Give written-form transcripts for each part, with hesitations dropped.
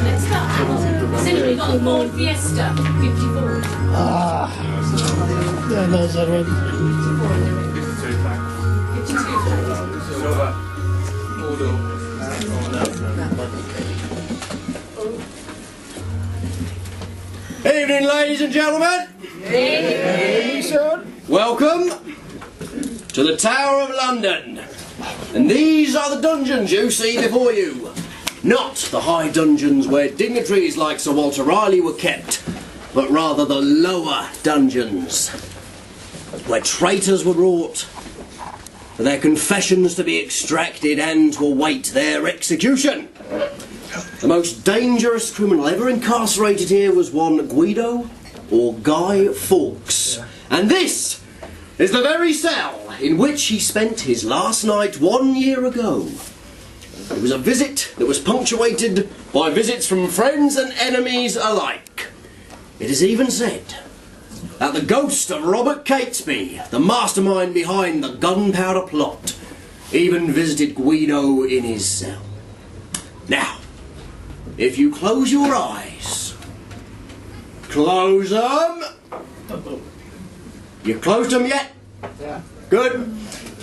Let's start. Has anybody got the Ford Fiesta 54? Ah, yeah, knows that one. 52. Evening, ladies and gentlemen. Evening, sir. Welcome to the Tower of London. And these are the dungeons you see before you. Not the high dungeons where dignitaries like Sir Walter Raleigh were kept, but rather the lower dungeons, where traitors were brought for their confessions to be extracted and to await their execution. The most dangerous criminal ever incarcerated here was one Guido, or Guy Fawkes. And this is the very cell in which he spent his last night 1 year ago. It was a visit that was punctuated by visits from friends and enemies alike. It is even said that the ghost of Robert Catesby, the mastermind behind the gunpowder plot, even visited Guido in his cell. Now, if you close your eyes, close them. You closed them yet? Yeah. Good.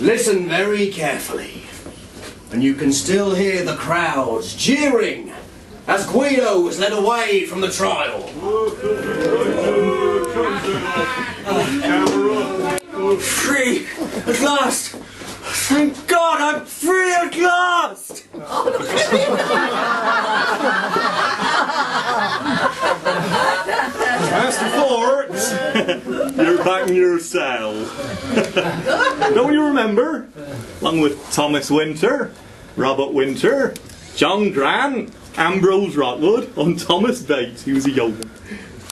Listen very carefully. And you can still hear the crowds jeering as Guido was led away from the trial. Free at last! Thank God I'm free at last! Master Fawkes, you're back in your cell. Don't you remember? Along with Thomas Winter, Robert Winter, John Grant, Ambrose Rotwood, and Thomas Bates, he was a yeoman.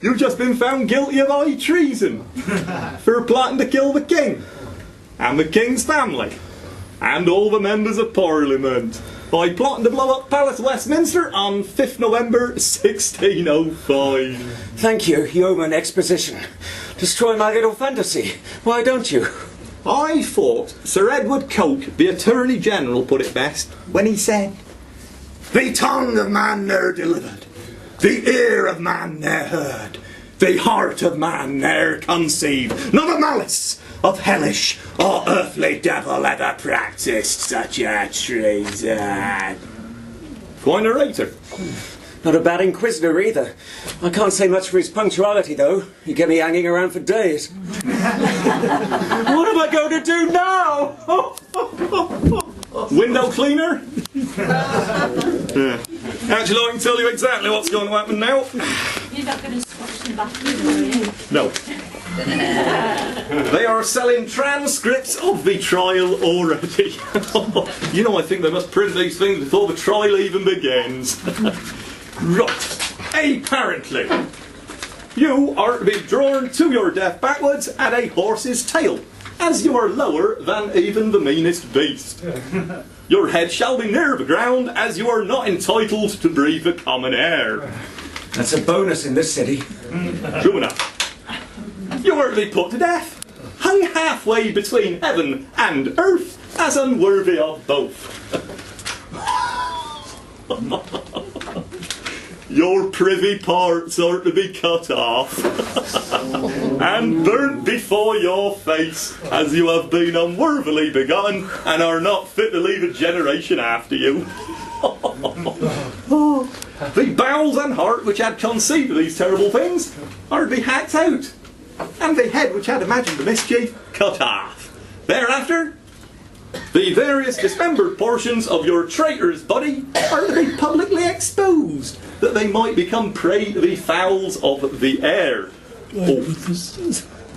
You've just been found guilty of high treason for plotting to kill the king and the king's family and all the members of Parliament by plotting to blow up Palace Westminster on 5th November 1605. Thank you, yeoman exposition. Destroy my little fantasy. Why don't you? I thought Sir Edward Coke, the Attorney General, put it best when he said, "The tongue of man ne'er delivered, the ear of man ne'er heard, the heart of man ne'er conceived, nor the malice of hellish or earthly devil ever practised such a treason." Quite a narrator. Not a bad inquisitor either. I can't say much for his punctuality though. You get me hanging around for days. What am I going to do now? Window cleaner? Yeah. Actually, I can tell you exactly what's going to happen now. You're not going to squash the back window, are you? No. They are selling transcripts of the trial already. You know, I think they must print these things before the trial even begins. Right. Apparently, you are to be drawn to your death backwards at a horse's tail, as you are lower than even the meanest beast. Your head shall be near the ground, as you are not entitled to breathe the common air. That's a bonus in this city. True enough. You are to be put to death, hung halfway between heaven and earth, as unworthy of both. Your privy parts are to be cut off and burnt before your face, as you have been unworthily begotten and are not fit to leave a generation after you. The bowels and heart which had conceived of these terrible things are to be hacked out, and the head which had imagined the mischief cut off. Thereafter, the various dismembered portions of your traitor's body are to be publicly exposed, that they might become prey to the fowls of the air. Oh,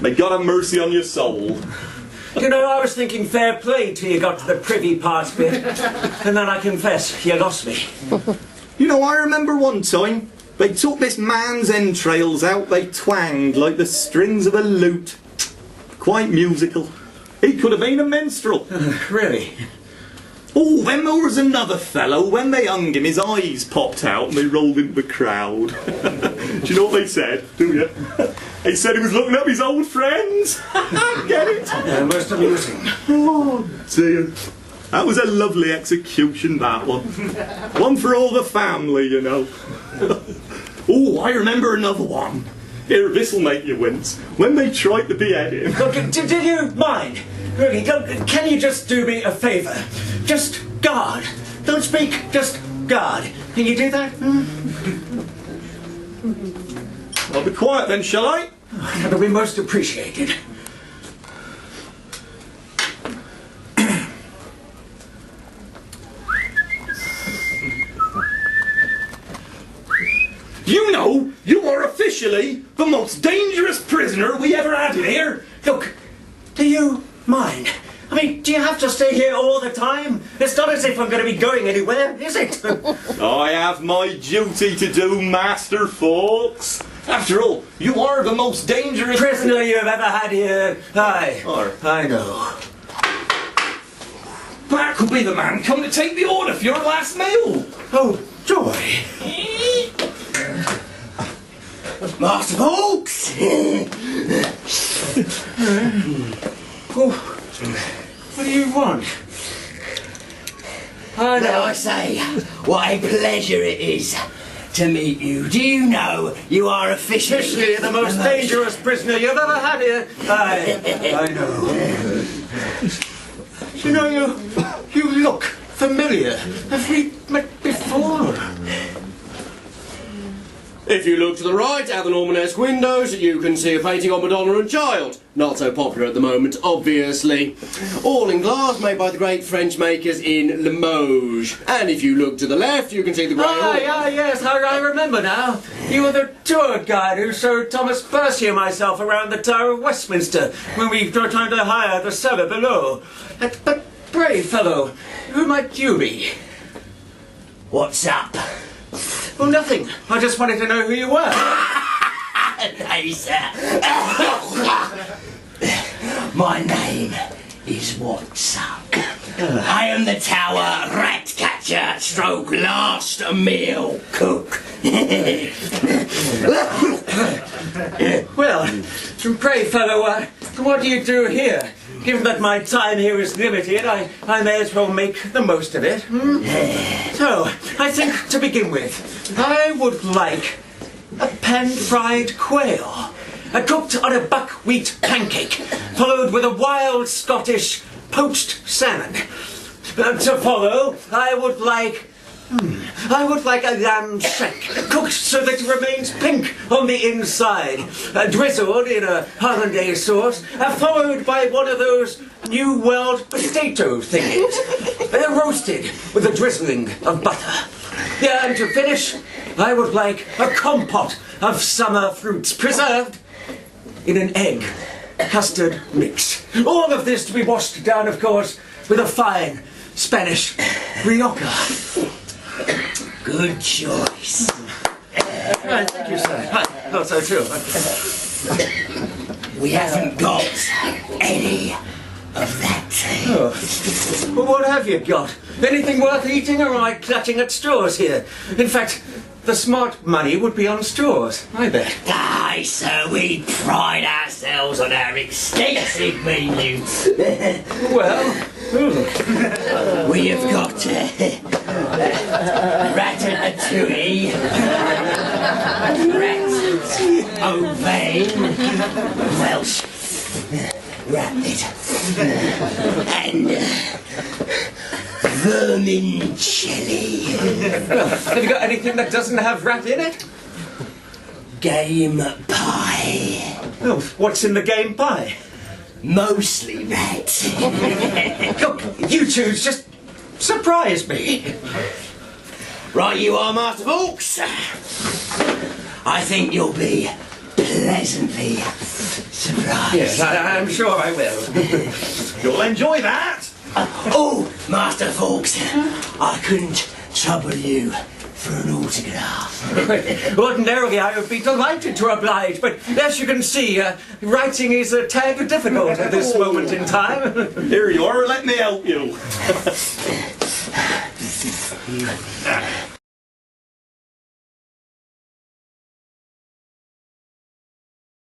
may God have mercy on your soul. You know, I was thinking fair play till you got to the privy parts bit, and then I confess, you lost me. You know, I remember one time, they took this man's entrails out, they twanged like the strings of a lute. Quite musical. He could have been a minstrel. Really? Oh, then there was another fellow, when they hung him, his eyes popped out and they rolled into the crowd. Do you know what they said? Do you? They said he was looking up his old friends. Get it? Most amusing. Oh, dear. That was a lovely execution, that one. One for all the family, you know. Oh, I remember another one. Here, this'll make you wince. When they tried to behead him. Look, did you mind? Really, can you just do me a favour? Just guard. Don't speak, just guard. Can you do that? I'll be quiet then, shall I? That'll be most appreciated. You know, you are officially the most dangerous prisoner we ever had in here. Look, do you mind? I mean, do you have to stay here all the time? It's not as if I'm going to be going anywhere, is it? I have my duty to do, Master Fawkes. After all, you are the most dangerous prisoner you've ever had here. Aye, I know. That could be the man come to take the order for your last meal. Oh, joy. Master Fawkes! Oh, what do you want? Now I say, what a pleasure it is to meet you. Do you know you are officially the most dangerous prisoner you've ever had here? I know. You know, you look familiar. Have we met before? If you look to the right at the Normanesque windows, you can see a painting of Madonna and Child. Not so popular at the moment, obviously. All in glass, made by the great French makers in Limoges. And if you look to the left, you can see the grey yes, I remember now. You were the tour guide who showed Thomas Percy and myself around the Tower of Westminster when we were trying to hire the cellar below. But brave fellow, who might you be? What's up? Well, nothing. I just wanted to know who you were. Hey, sir. My name is What's Up. I am the Tower rat catcher stroke last meal cook. Well, pray fellow, what do you do here? Given that my time here is limited, I may as well make the most of it. So, I think to begin with, I would like a pan-fried quail, cooked on a buckwheat pancake, followed with a wild Scottish poached salmon. To follow, I would like a lamb shank, cooked so that it remains pink on the inside, drizzled in a hollandaise sauce, followed by one of those New World potato thingies, roasted with a drizzling of butter. Yeah, and to finish, I would like a compote of summer fruits preserved in an egg custard mix. All of this to be washed down, of course, with a fine Spanish rioja. Good choice. Thank you, sir. I thought so too. We haven't got any of that. Oh. Well, what have you got? Anything worth eating, or am I clutching at straws here? In fact, the smart money would be on straws, I bet. Aye, sir, we pride ourselves on our extensive menu. Well, we have got ratatouille, rat au vin, Welsh rabbit, and vermicelli. Have you got anything that doesn't have rat in it? Game pie. Oh, what's in the game pie? Mostly rat. Look, you choose, just surprise me. Right you are, Master Fawkes. I think you'll be pleasantly surprised. Yes, I'm sure I will. You'll enjoy that. Oh, Master Fawkes, I couldn't trouble you for an autograph. Ordinarily I would be delighted to oblige, but as you can see, writing is a tad difficult at this moment in time. Here you are, let me help you.